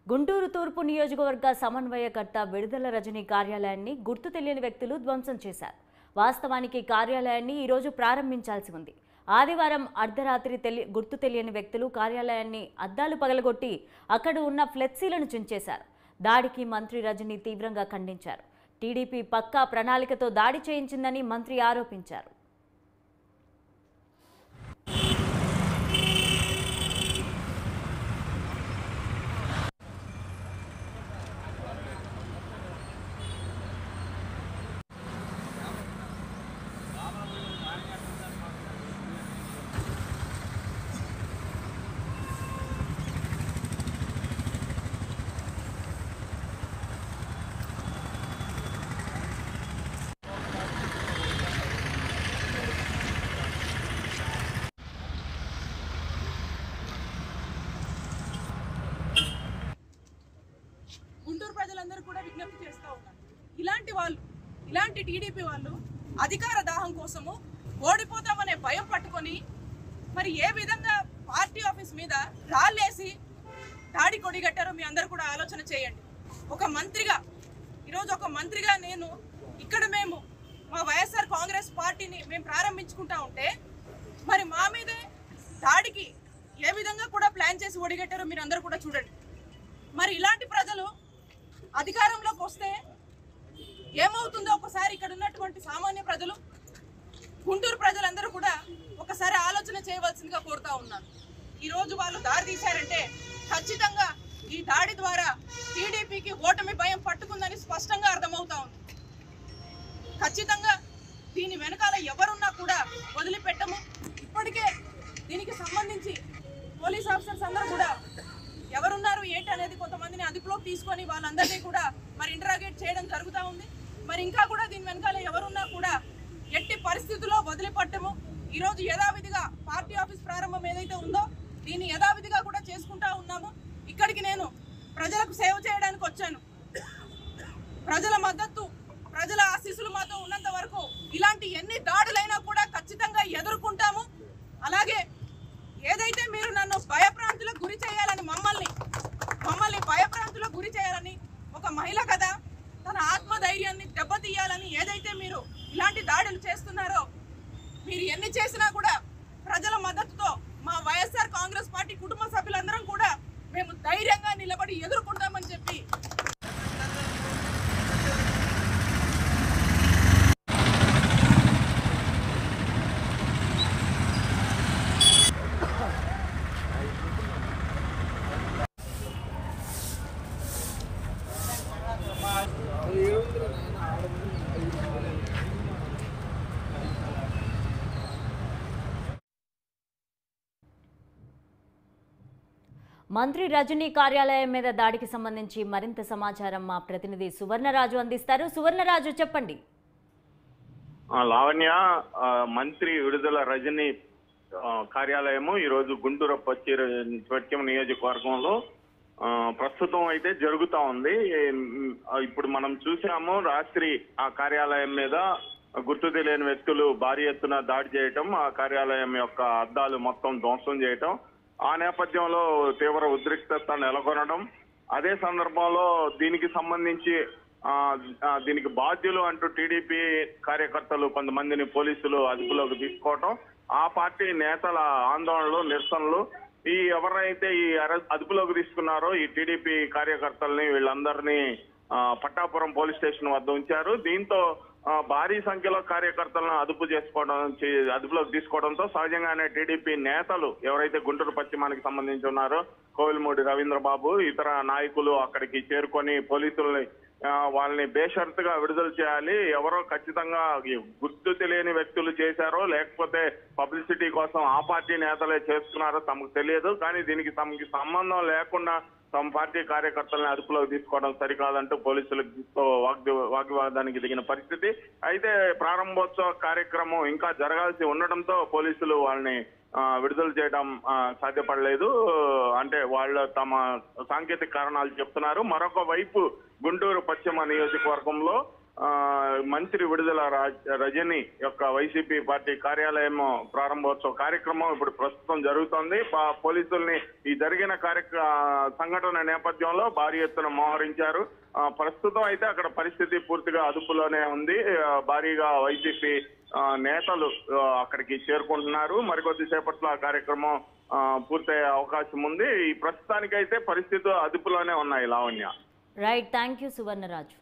గుంటూరు తూర్పు నియోజకవర్గ సమన్వయకర్త విడుదల రజని కార్యాలయాన్ని గుర్తు తెలియని వ్యక్తులు ధ్వంసం చేశారు. వాస్తవానికి కార్యాలయాన్ని ఈ రోజు ప్రారంభించాల్సి ఉంది. ఆదివారం అర్ధరాత్రి గుర్తు తెలియని వ్యక్తులు కార్యాలయాన్ని అద్దాలు పగలగొట్టి అక్కడ ఉన్న ఫ్లెక్సీలను చించేశారు. దాడికి మంత్రి రజని తీవ్రంగా ఖండించారు. టీడీపీ పక్కా ప్రణాళికతో దాడి చేయించిందని మంత్రి ఆరోపించారు. గుంటూరు ప్రజలందరూ కూడా విజ్ఞప్తి చేస్తూ ఉన్నారు. ఇలాంటి టీడీపీ వాళ్ళు అధికార దాహం కోసము ఓడిపోతామనే భయం పట్టుకొని మరి ఏ విధంగా పార్టీ ఆఫీస్ మీద రాళ్ళేసి దాడి కొడిగట్టారో మీ అందరూ కూడా ఆలోచన చేయండి. ఈరోజు ఒక మంత్రిగా నేను ఇక్కడ మా వైఎస్ఆర్ కాంగ్రెస్ పార్టీని మేము ప్రారంభించుకుంటా ఉంటే మరి మా మీదే దాడికి ఏ విధంగా కూడా ప్లాన్ చేసి ఒడిగట్టారో మీరు అందరూ కూడా చూడండి. మరి ఇలాంటి ప్రజలు అధికారంలోకి వస్తే ఏమవుతుందో ఒకసారి ఇక్కడ ఉన్నటువంటి సామాన్య ప్రజలు, గుంటూరు ప్రజలందరూ కూడా ఒకసారి ఆలోచన చేయవలసిందిగా కోరుతా ఉన్నారు. ఈరోజు వాళ్ళు దారి తీశారంటే ఖచ్చితంగా ఈ దాడి ద్వారా టీడీపీకి ఓటమి భయం పట్టుకుందని స్పష్టంగా అర్థమవుతా ఉంది. ఖచ్చితంగా దీని వెనకాల ఎవరున్నా కూడా వదిలిపెట్టము. ఇప్పటికే దీనికి సంబంధించి పోలీస్ ఆఫీసర్స్ అందరూ కూడా ఎవరున్నారు ఏంటి అనేది కొంతమందిని అదుపులోకి తీసుకొని వాళ్ళందరినీ కూడా మరి ఇంటరాగేట్ చేయడం జరుగుతూ ఉంది. మరి ఇంకా కూడా దీని వెనకాల ఎవరున్నా కూడా ఎట్టి పరిస్థితుల్లో వదిలిపట్టము. ఈరోజు యథావిధిగా పార్టీ ఆఫీస్ ప్రారంభం ఏదైతే ఉందో దీన్ని యథావిధిగా కూడా చేసుకుంటా ఉన్నాము. ఇక్కడికి నేను ప్రజలకు సేవ చేయడానికి వచ్చాను. ప్రజల మద్దతు, ప్రజల ఆశీస్సులు మాతో ఉన్నంత వరకు ఇలాంటి ఎన్ని దాడులైనా కూడా ఖచ్చితంగా ఎదుర్కొంటాము. అలాగే ఏదైతే మీరు నన్ను భయప్రాంతులకు గురి చేయాలని మమ్మల్ని భయప్రాంతులకు గురి చేయాలని ఒక మహిళ కదా తన ఆత్మధైర్యాన్ని దెబ్బతీయాలని ఏదైతే మీరు ఇలాంటి దాడులు చేస్తున్నారో మీరు ఎన్ని చేసినా కూడా ప్రజల మద్దతుతో మా వైఎస్ఆర్ కాంగ్రెస్ పార్టీ కుటుంబ సభ్యులందరం కూడా మేము ధైర్యంగా నిలబడి ఎదుర్కొంటామని చెప్పి మంత్రి రజనీ కార్యాలయం మీద దాడికి సంబంధించి మరింత సమాచారం మా ప్రతినిధి సువర్ణరాజు అందిస్తారు. సువర్ణరాజు, చెప్పండి. లావణ్య, మంత్రి విడుదల రజనీ కార్యాలయము ఈరోజు గుంటూరు పశ్చిమ నియోజకవర్గంలో ప్రస్తుతం అయితే జరుగుతూ ఉంది. ఇప్పుడు మనం చూసాము, రాత్రి ఆ కార్యాలయం మీద గుర్తు తెలియని వ్యక్తులు భారీ ఎత్తున దాడి చేయటం, ఆ కార్యాలయం యొక్క అద్దాలు మొత్తం ధ్వంసం చేయటం, ఆ నేపథ్యంలో తీవ్ర ఉద్రిక్తత నెలకొనడం, అదే సందర్భంలో దీనికి సంబంధించి దీనికి బాధ్యులు అంటూ టీడీపీ కార్యకర్తలు కొంతమందిని పోలీసులు అదుపులోకి తీసుకోవటం, ఆ పార్టీ నేతల ఆందోళనలు, నిరసనలు, ఈ ఎవరైతే ఈ అదుపులోకి తీసుకున్నారో ఈ టీడీపీ కార్యకర్తల్ని వీళ్ళందరినీ పట్టాపురం పోలీస్ స్టేషన్ వద్ద ఉంచారు. దీంతో భారీ సంఖ్యలో కార్యకర్తలను అదుపులోకి తీసుకోవడంతో సహజంగానే టీడీపీ నేతలు ఎవరైతే గుంటూరు పశ్చిమానికి సంబంధించి ఉన్నారో కోవిలమూడి రవీంద్రబాబు ఇతర నాయకులు అక్కడికి చేరుకొని పోలీసుల్ని వాళ్ళని బేషరతుగా విడుదల చేయాలి, ఎవరో ఖచ్చితంగా గుర్తు తెలియని వ్యక్తులు చేశారో లేకపోతే పబ్లిసిటీ కోసం ఆ పార్టీ నేతలే చేస్తున్నారో తమకు తెలియదు, కానీ దీనికి తమకి సంబంధం లేకుండా తమ పార్టీ కార్యకర్తలను అదుపులోకి తీసుకోవడం సరికాదంటూ పోలీసులతో వాగ్వివాదానికి దిగిన పరిస్థితి. అయితే ప్రారంభోత్సవ కార్యక్రమం ఇంకా జరగాల్సి ఉండడంతో పోలీసులు వాళ్ళని విడుదల చేయడం సాధ్యపడలేదు. అంటే వాళ్ళు తమ సాంకేతిక కారణాలు చెప్తున్నారు. మరొక వైపు గుంటూరు పశ్చిమ నియోజకవర్గంలో మంత్రి విడుదల రజని యొక్క వైసీపీ పార్టీ కార్యాలయం ప్రారంభోత్సవ కార్యక్రమం ఇప్పుడు ప్రస్తుతం జరుగుతోంది. పోలీసుల్ని ఈ జరిగిన సంఘటన నేపథ్యంలో భారీ ఎత్తున మోహరించారు. ప్రస్తుతం అయితే అక్కడ పరిస్థితి పూర్తిగా అదుపులోనే ఉంది. భారీగా వైసీపీ నేతలు అక్కడికి చేరుకుంటున్నారు. మరికొద్ది సేపట్లో ఆ కార్యక్రమం పూర్తయ్యే అవకాశం ఉంది. ఈ ప్రస్తుతానికైతే పరిస్థితులు అదుపులోనే ఉన్నాయి. Lavanya. Right, thank you Suvarnaraju.